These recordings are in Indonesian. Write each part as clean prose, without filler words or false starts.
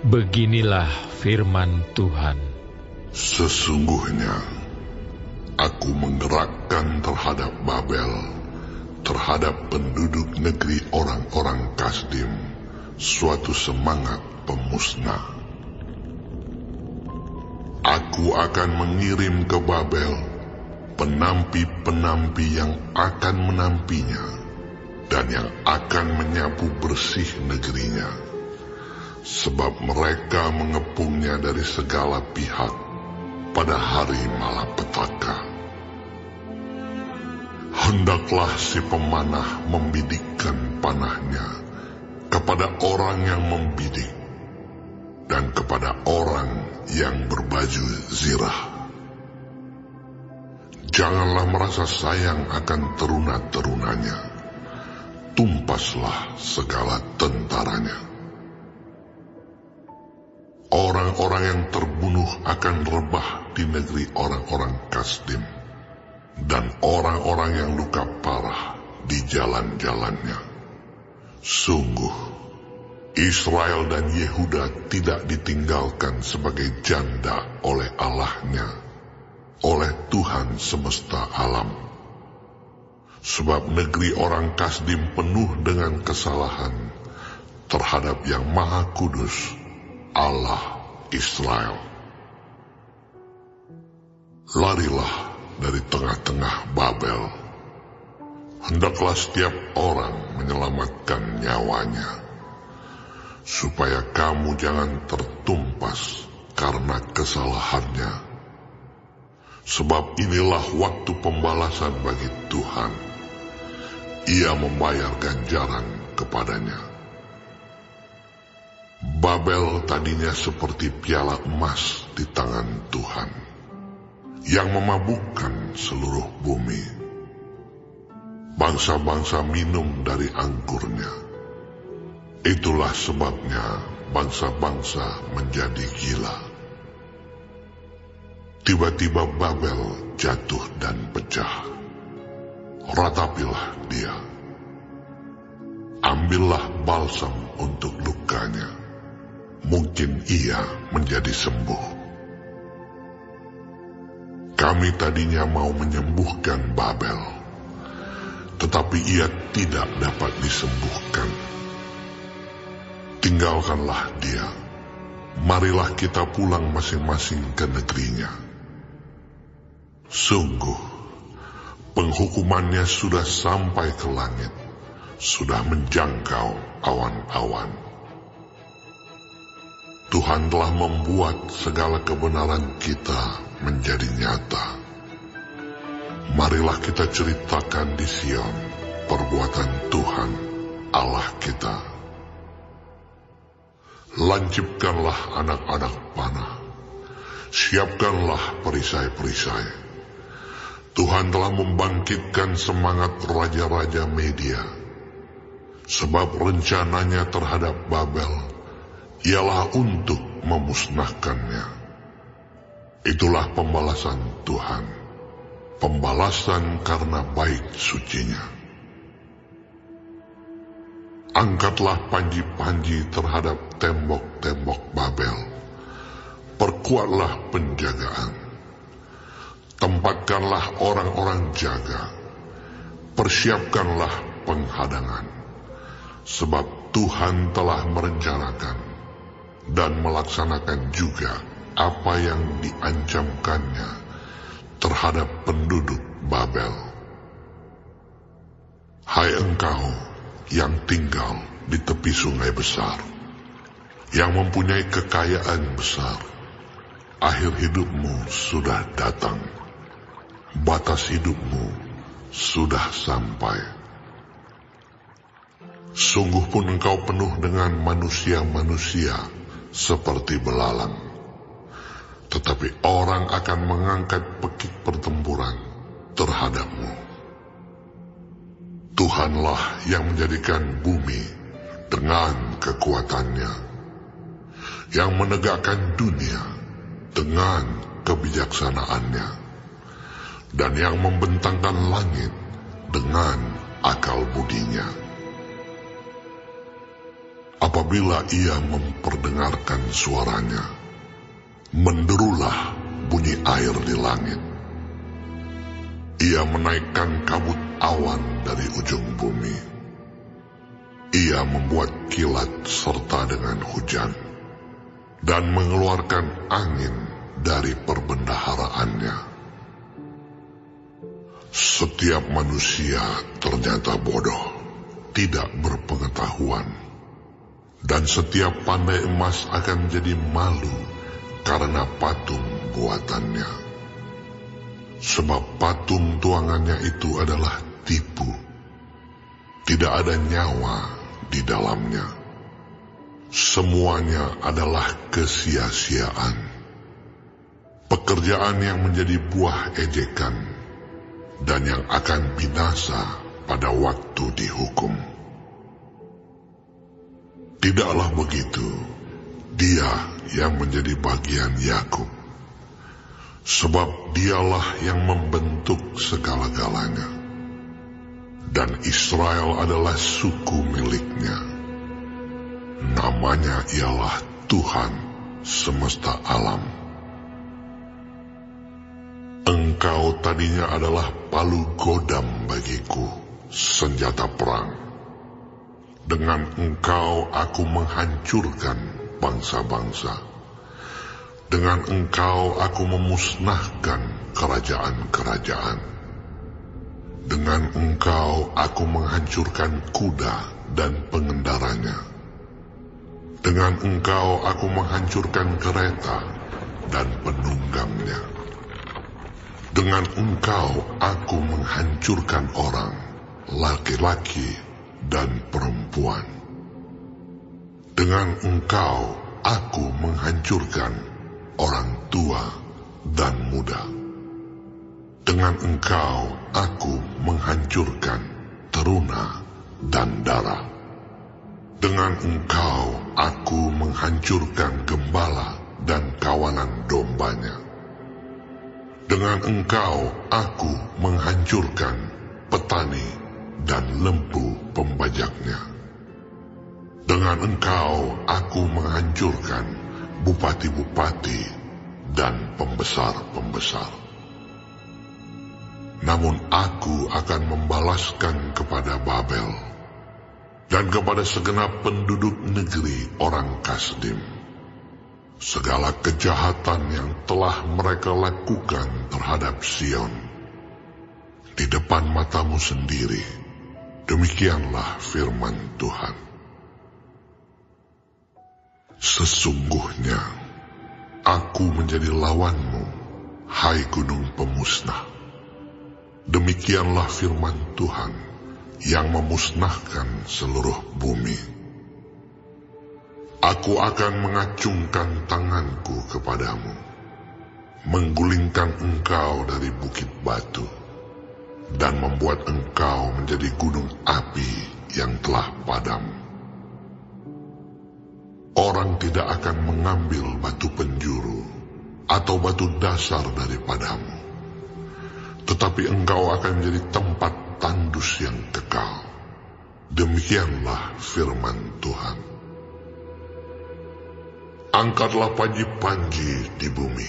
Beginilah firman Tuhan. Sesungguhnya, aku menggerakkan terhadap Babel, terhadap penduduk negeri orang-orang Kasdim, suatu semangat pemusnah. Aku akan mengirim ke Babel penampi-penampi yang akan menampinya, dan yang akan menyapu bersih negerinya, sebab mereka mengepungnya dari segala pihak pada hari malapetaka. Hendaklah si pemanah membidikkan panahnya kepada orang yang membidik, dan kepada orang yang berbaju zirah. Janganlah merasa sayang akan teruna-terunanya, tumpaslah segala tentaranya. Orang-orang yang terbunuh akan rebah di negeri orang-orang Kasdim, dan orang-orang yang luka parah di jalan-jalannya. Sungguh, Israel dan Yehuda tidak ditinggalkan sebagai janda oleh Allahnya, oleh Tuhan semesta alam. Sebab negeri orang Kasdim penuh dengan kesalahan terhadap yang Maha Kudus, Allah Israel. Larilah dari tengah-tengah Babel. Hendaklah setiap orang menyelamatkan nyawanya, supaya kamu jangan tertumpas karena kesalahannya. Sebab inilah waktu pembalasan bagi Tuhan. Ia membayar ganjaran kepadanya. Babel tadinya seperti piala emas di tangan Tuhan, yang memabukkan seluruh bumi. Bangsa-bangsa minum dari anggurnya. Itulah sebabnya bangsa-bangsa menjadi gila. Tiba-tiba Babel jatuh dan pecah. Ratapilah dia. Ambillah balsam untuk lukanya. Mungkin ia menjadi sembuh. Kami tadinya mau menyembuhkan Babel, tetapi ia tidak dapat disembuhkan. Tinggalkanlah dia. Marilah kita pulang masing-masing ke negerinya. Sungguh, penghukumannya sudah sampai ke langit, sudah menjangkau awan-awan. Tuhan telah membuat segala kebenaran kita menjadi nyata. Marilah kita ceritakan di Sion perbuatan Tuhan Allah kita. Lancipkanlah anak-anak panah, siapkanlah perisai-perisai. Tuhan telah membangkitkan semangat raja-raja Media, sebab rencananya terhadap Babel ialah untuk memusnahkannya. Itulah pembalasan Tuhan, pembalasan karena baik sucinya. Angkatlah panji-panji terhadap tembok-tembok Babel, perkuatlah penjagaan. Tempatkanlah orang-orang jaga, persiapkanlah penghadangan, sebab Tuhan telah merencanakan dan melaksanakan juga apa yang diancamkannya terhadap penduduk Babel. Hai engkau yang tinggal di tepi sungai besar, yang mempunyai kekayaan besar, akhir hidupmu sudah datang. Batas hidupmu sudah sampai. Sungguh pun engkau penuh dengan manusia-manusia seperti belalang. Tetapi orang akan mengangkat pekik pertempuran terhadapmu. Tuhanlah yang menjadikan bumi dengan kekuatannya, yang menegakkan dunia dengan kebijaksanaannya, dan yang membentangkan langit dengan akal budinya. Apabila ia memperdengarkan suaranya, menderulah bunyi air di langit. Ia menaikkan kabut awan dari ujung bumi. Ia membuat kilat serta dengan hujan, dan mengeluarkan angin dari perbendaharaannya. Setiap manusia ternyata bodoh, tidak berpengetahuan, dan setiap pandai emas akan menjadi malu karena patung buatannya. Sebab patung tuangannya itu adalah tipu, tidak ada nyawa di dalamnya. Semuanya adalah kesia-siaan, pekerjaan yang menjadi buah ejekan, dan yang akan binasa pada waktu dihukum. Tidaklah begitu dia yang menjadi bagian Yakub, sebab dialah yang membentuk segala-galanya, dan Israel adalah suku miliknya. Namanya ialah Tuhan semesta alam. Engkau tadinya adalah palu godam bagiku, senjata perang. Dengan engkau aku menghancurkan bangsa-bangsa. Dengan engkau aku memusnahkan kerajaan-kerajaan. Dengan engkau aku menghancurkan kuda dan pengendaranya. Dengan engkau aku menghancurkan kereta dan penunggangnya. Dengan engkau aku menghancurkan orang, laki-laki dan perempuan. Dengan engkau aku menghancurkan orang tua dan muda. Dengan engkau aku menghancurkan teruna dan dara. Dengan engkau aku menghancurkan gembala dan kawanan dombanya. Dengan engkau aku menghancurkan petani dan lempu pembajaknya. Dengan engkau aku menghancurkan bupati-bupati dan pembesar-pembesar. Namun aku akan membalaskan kepada Babel dan kepada segenap penduduk negeri orang Kasdim segala kejahatan yang telah mereka lakukan terhadap Sion di depan matamu sendiri. Demikianlah firman Tuhan. Sesungguhnya aku menjadi lawanmu, hai gunung pemusnah. Demikianlah firman Tuhan yang memusnahkan seluruh bumi. Aku akan mengacungkan tanganku kepadamu, menggulingkan engkau dari bukit batu, dan membuat engkau menjadi gunung api yang telah padam. Orang tidak akan mengambil batu penjuru atau batu dasar daripadamu, tetapi engkau akan menjadi tempat tandus yang kekal. Demikianlah firman Tuhan. Angkatlah panji-panji di bumi,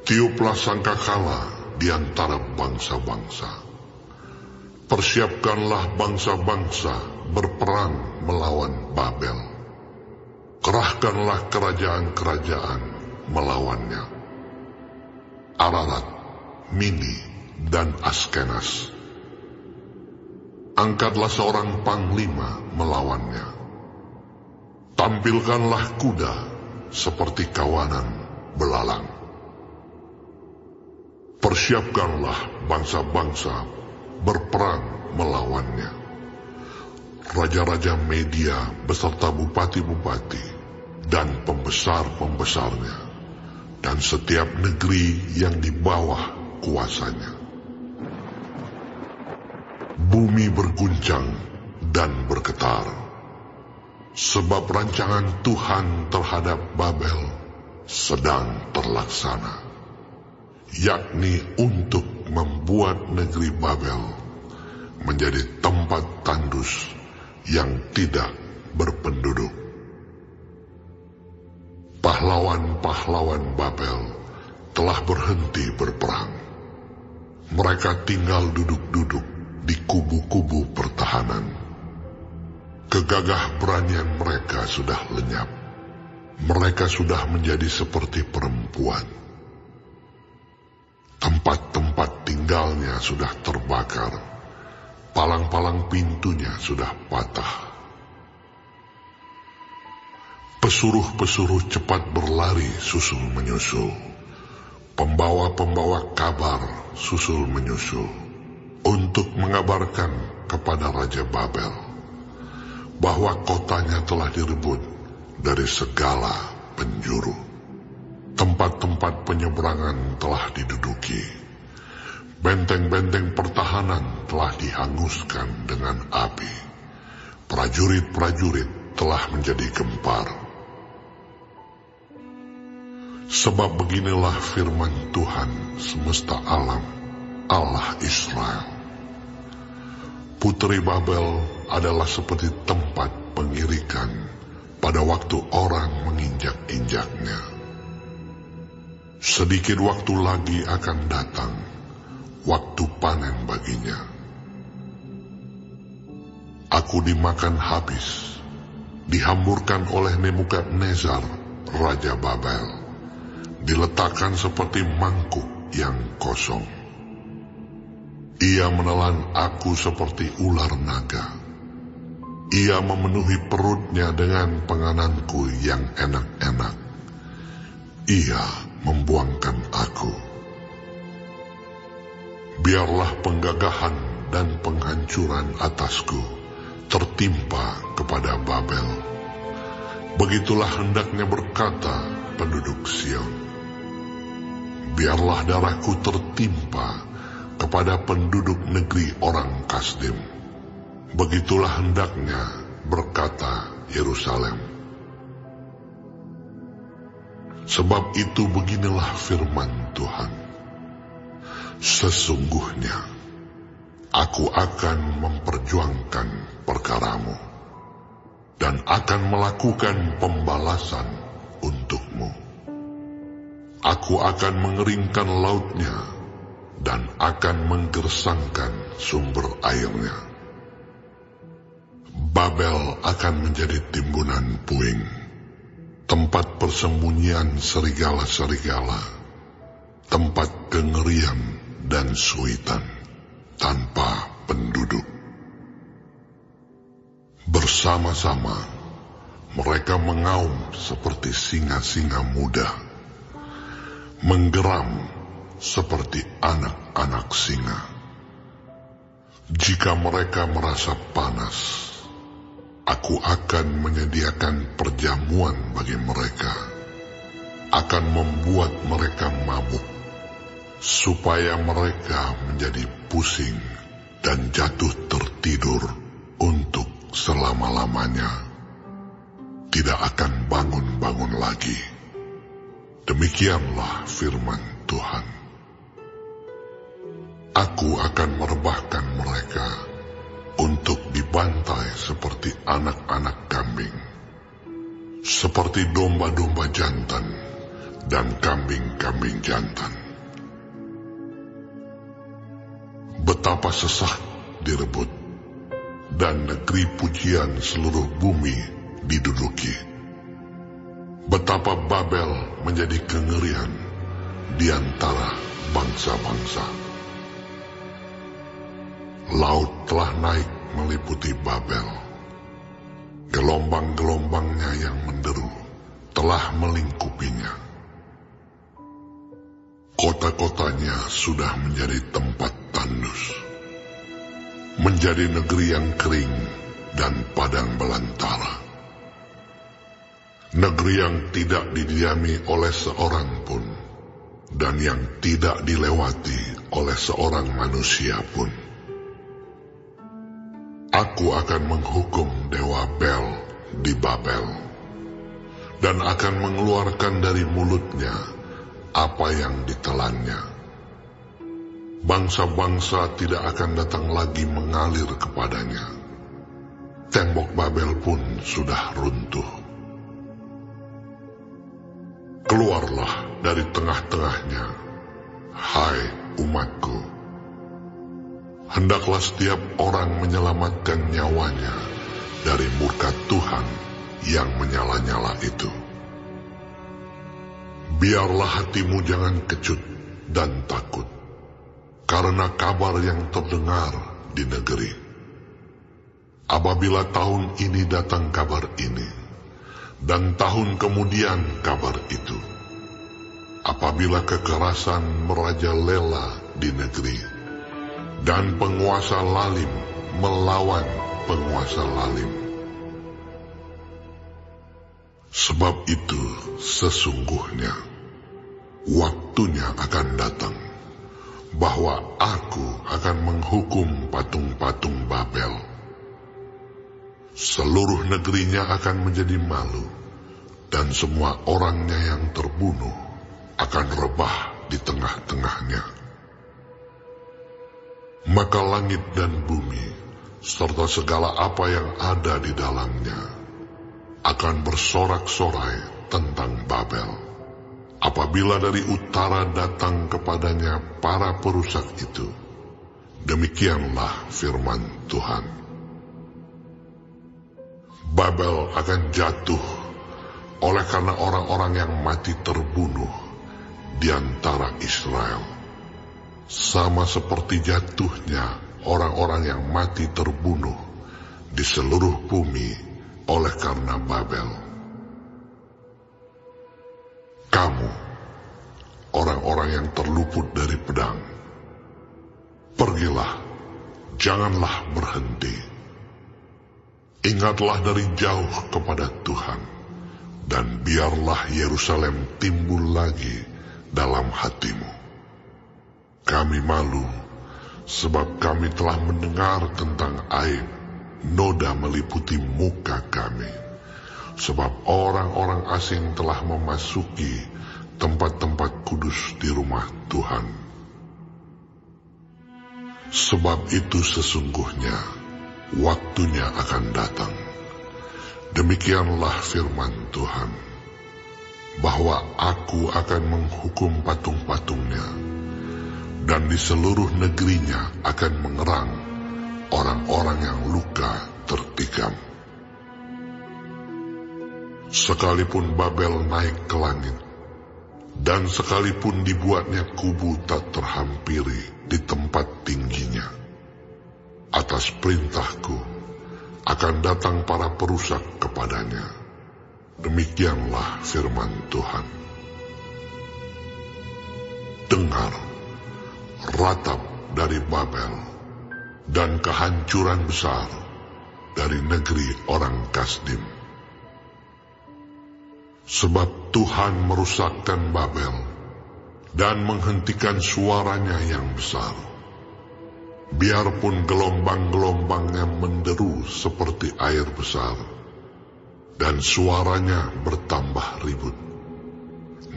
tiuplah sangkakala di antara bangsa-bangsa. Persiapkanlah bangsa-bangsa berperang melawan Babel. Kerahkanlah kerajaan-kerajaan melawannya. Ararat, Mini, dan Askenas. Angkatlah seorang panglima melawannya. Tampilkanlah kuda seperti kawanan belalang. Persiapkanlah bangsa-bangsa berperang melawannya. Raja-raja Media beserta bupati-bupati dan pembesar-pembesarnya, dan setiap negeri yang di bawah kuasanya. Bumi berguncang dan bergetar, sebab rancangan Tuhan terhadap Babel sedang terlaksana, yakni untuk membuat negeri Babel menjadi tempat tandus yang tidak berpenduduk. Pahlawan-pahlawan Babel telah berhenti berperang. Mereka tinggal duduk-duduk di kubu-kubu pertahanan. Kegagah beranian mereka sudah lenyap. Mereka sudah menjadi seperti perempuan. Tempat-tempat tinggalnya sudah terbakar. Palang-palang pintunya sudah patah. Pesuruh-pesuruh cepat berlari susul menyusul. Pembawa-pembawa kabar susul menyusul untuk mengabarkan kepada Raja Babel bahwa kotanya telah direbut dari segala penjuru. Tempat-tempat penyeberangan telah diduduki. Benteng-benteng pertahanan telah dihanguskan dengan api. Prajurit-prajurit telah menjadi gempar. Sebab beginilah firman Tuhan semesta alam, Allah Israel. Putri Babel adalah seperti tempat pengirikan pada waktu orang menginjak-injaknya. Sedikit waktu lagi akan datang, waktu panen baginya. Aku dimakan habis, dihamburkan oleh Nebukadnezar, Raja Babel. Diletakkan seperti mangkuk yang kosong. Ia menelan aku seperti ular naga. Ia memenuhi perutnya dengan pengananku yang enak-enak. Ia membuangkan aku. Biarlah penggagahan dan penghancuran atasku tertimpa kepada Babel. Begitulah hendaknya berkata penduduk Sion. Biarlah darahku tertimpa kepada penduduk negeri orang Kasdim. Begitulah hendaknya berkata Yerusalem. Sebab itu beginilah firman Tuhan. Sesungguhnya aku akan memperjuangkan perkaramu dan akan melakukan pembalasan untukmu. Aku akan mengeringkan lautnya dan akan menggersangkan sumber airnya. Babel akan menjadi timbunan puing, tempat persembunyian serigala-serigala, tempat kengerian dan suitan tanpa penduduk. Bersama-sama mereka mengaum seperti singa-singa muda, menggeram seperti anak-anak singa. Jika mereka merasa panas, aku akan menyediakan perjamuan bagi mereka, akan membuat mereka mabuk, supaya mereka menjadi pusing dan jatuh tertidur untuk selama-lamanya, tidak akan bangun-bangun lagi. Demikianlah firman Tuhan. Aku akan merebahkan mereka untuk dibantai seperti anak-anak kambing, seperti domba-domba jantan dan kambing-kambing jantan. Betapa sesat direbut, dan negeri pujian seluruh bumi diduduki. Betapa Babel menjadi kengerian di antara bangsa-bangsa. Laut telah naik meliputi Babel. Gelombang-gelombangnya yang menderu telah melingkupinya. Kota-kotanya sudah menjadi tempat tandus, menjadi negeri yang kering dan padang belantara. Negeri yang tidak didiami oleh seorang pun, dan yang tidak dilewati oleh seorang manusia pun. Aku akan menghukum dewa Bel di Babel, dan akan mengeluarkan dari mulutnya apa yang ditelannya. Bangsa-bangsa tidak akan datang lagi mengalir kepadanya. tembok Babel pun sudah runtuh. Keluarlah dari tengah-tengahnya, hai umatku. Hendaklah setiap orang menyelamatkan nyawanya dari murka Tuhan yang menyala-nyala itu. Biarlah hatimu jangan kecut dan takut, karena kabar yang terdengar di negeri. Apabila tahun ini datang kabar ini, dan tahun kemudian kabar itu, apabila kekerasan merajalela di negeri, dan penguasa lalim melawan penguasa lalim. Sebab itu sesungguhnya waktunya akan datang, bahwa aku akan menghukum patung-patung Babel. Seluruh negerinya akan menjadi malu, dan semua orangnya yang terbunuh akan rebah di tengah-tengahnya. Maka langit dan bumi, serta segala apa yang ada di dalamnya, akan bersorak-sorai tentang Babel, apabila dari utara datang kepadanya para perusak itu. Demikianlah firman Tuhan. Babel akan jatuh oleh karena orang-orang yang mati terbunuh di antara Israel, sama seperti jatuhnya orang-orang yang mati terbunuh di seluruh bumi oleh karena Babel. Kamu, orang-orang yang terluput dari pedang, pergilah, janganlah berhenti. Ingatlah dari jauh kepada Tuhan, dan biarlah Yerusalem timbul lagi dalam hatimu. Kami malu, sebab kami telah mendengar tentang aib noda meliputi muka kami, sebab orang-orang asing telah memasuki tempat-tempat kudus di rumah Tuhan. Sebab itu sesungguhnya waktunya akan datang, demikianlah firman Tuhan, bahwa aku akan menghukum patung-patungnya, dan di seluruh negerinya akan mengerang orang-orang yang luka tertikam. Sekalipun Babel naik ke langit, dan sekalipun dibuatnya kubu tak terhampiri di tempat tingginya, atas perintahku akan datang para perusak kepadanya. Demikianlah firman Tuhan. Dengar, ratap dari Babel, dan kehancuran besar dari negeri orang Kasdim. Sebab Tuhan merusakkan Babel dan menghentikan suaranya yang besar. Biarpun gelombang-gelombangnya menderu seperti air besar, dan suaranya bertambah ribut.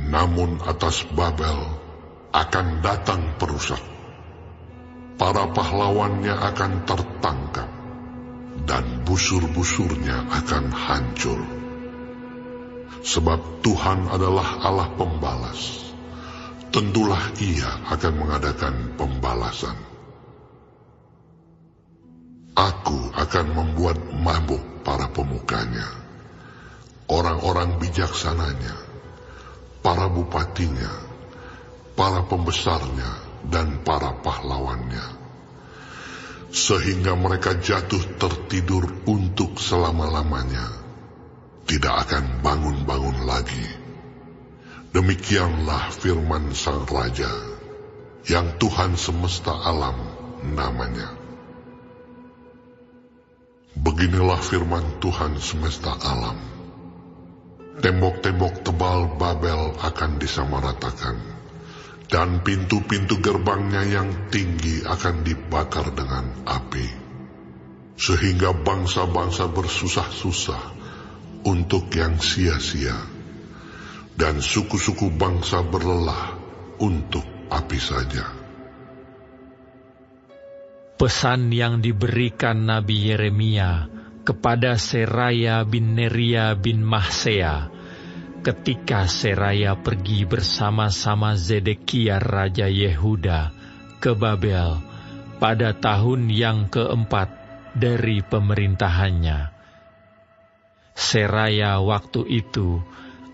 Namun atas Babel akan datang perusak. Para pahlawannya akan tertangkap, dan busur-busurnya akan hancur. Sebab Tuhan adalah Allah pembalas. Tentulah Ia akan mengadakan pembalasan. Aku akan membuat mabuk para pemukanya, orang-orang bijaksananya, para bupatinya, para pembesarnya, dan para pahlawannya, sehingga mereka jatuh tertidur untuk selama-lamanya, tidak akan bangun-bangun lagi. Demikianlah firman Sang Raja, yang Tuhan semesta alam namanya. Beginilah firman Tuhan semesta alam. Tembok-tembok tebal Babel akan disamaratakan, dan pintu-pintu gerbangnya yang tinggi akan dibakar dengan api, sehingga bangsa-bangsa bersusah-susah untuk yang sia-sia, dan suku-suku bangsa berlelah untuk api saja. Pesan yang diberikan Nabi Yeremia kepada Seraya bin Neria bin Mahsea, ketika Seraya pergi bersama-sama Zedekia Raja Yehuda ke Babel pada tahun yang keempat dari pemerintahannya. Seraya waktu itu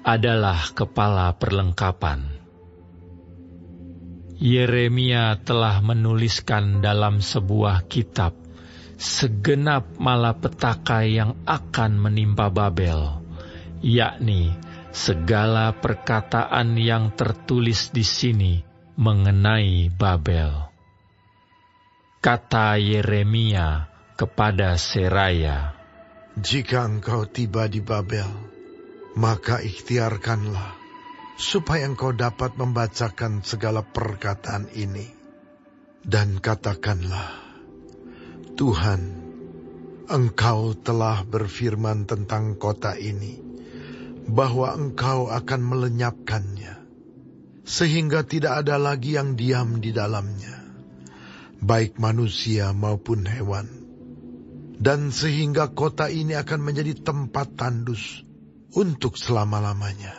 adalah kepala perlengkapan. Yeremia telah menuliskan dalam sebuah kitab segenap malapetaka yang akan menimpa Babel, yakni segala perkataan yang tertulis di sini mengenai Babel. Kata Yeremia kepada Seraya, "Jika engkau tiba di Babel, maka ikhtiarkanlah supaya engkau dapat membacakan segala perkataan ini. Dan katakanlah, Tuhan, engkau telah berfirman tentang kota ini, bahwa engkau akan melenyapkannya, sehingga tidak ada lagi yang diam di dalamnya, baik manusia maupun hewan. Dan sehingga kota ini akan menjadi tempat tandus untuk selama-lamanya.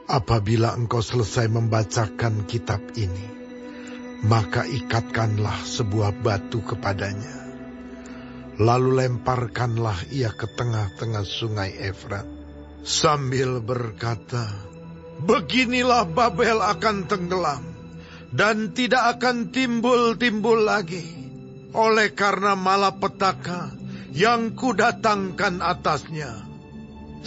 Apabila engkau selesai membacakan kitab ini, maka ikatkanlah sebuah batu kepadanya, lalu lemparkanlah ia ke tengah-tengah sungai Efrat, sambil berkata, beginilah Babel akan tenggelam, dan tidak akan timbul-timbul lagi, oleh karena malapetaka yang kudatangkan atasnya."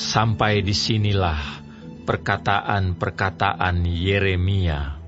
Sampai disinilah perkataan-perkataan Yeremia.